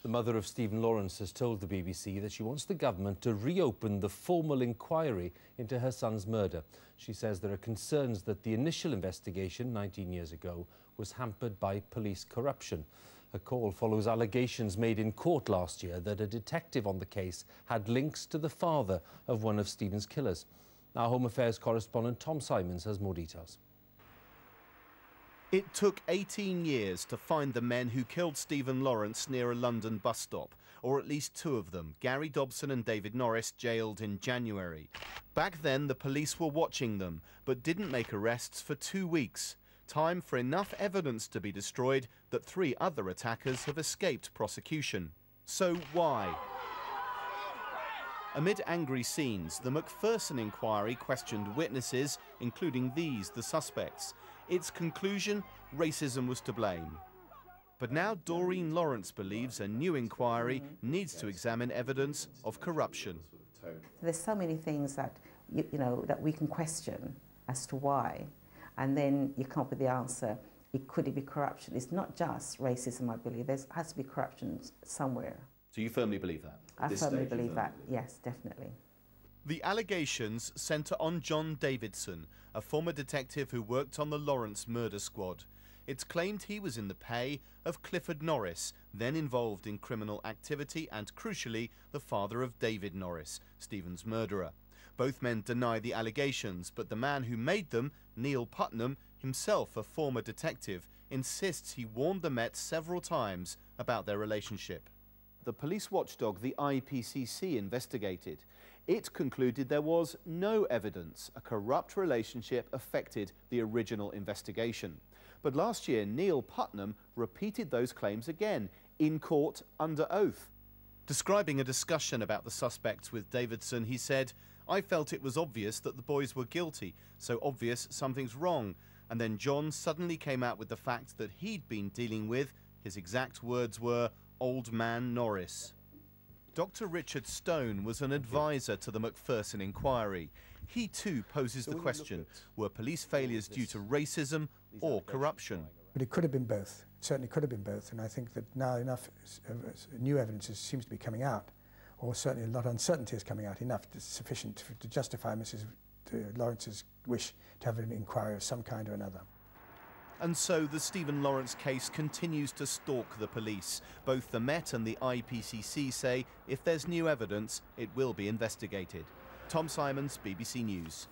The mother of Dorren Lawrence has told the BBC that she wants the government to reopen the formal inquiry into her son's murder. She says there are concerns that the initial investigation 19 years ago was hampered by police corruption. Her call follows allegations made in court last year that a detective on the case had links to the father of one of Stephen's killers. Our Home Affairs correspondent Tom Simons has more details. It took 18 years to find the men who killed Dorren Lawrence near a London bus stop, or at least two of them, Gary Dobson and David Norris, jailed in January. Back then, the police were watching them, but didn't make arrests for 2 weeks. Time for enough evidence to be destroyed that 3 other attackers have escaped prosecution. So why? Amid angry scenes, the Macpherson inquiry questioned witnesses, including these, the suspects. Its conclusion, racism was to blame. But now Dorren Lawrence believes a new inquiry needs to examine evidence of corruption. There's so many things that, that we can question as to why, and then you come up with the answer. Could it be corruption? It's not just racism, I believe. There has to be corruption somewhere. So you firmly believe that? I firmly believe that, yes, definitely. The allegations centre on John Davidson, a former detective who worked on the Lawrence murder squad. It's claimed he was in the pay of Clifford Norris, then involved in criminal activity and, crucially, the father of David Norris, Stephen's murderer. Both men deny the allegations, but the man who made them, Neil Putnam, himself a former detective, insists he warned the Met several times about their relationship. The police watchdog, the IPCC, investigated. It concluded there was no evidence a corrupt relationship affected the original investigation. But last year, Neil Putnam repeated those claims again, in court under oath. Describing a discussion about the suspects with Davidson, he said, "I felt it was obvious that the boys were guilty, so obvious something's wrong." And then John suddenly came out with the fact that he'd been dealing with, his exact words were, Old Man Norris. Dr. Richard Stone was an advisor to the Macpherson inquiry. He too poses the question, were police failures due to racism or corruption? But it could have been both. It certainly could have been both, and I think that now enough new evidence seems to be coming out, or certainly a lot of uncertainty is coming out, enough sufficient to justify Mrs. Lawrence's wish to have an inquiry of some kind or another. And so the Dorren Lawrence case continues to stalk the police. Both the Met and the IPCC say if there's new evidence, it will be investigated. Tom Simons, BBC News.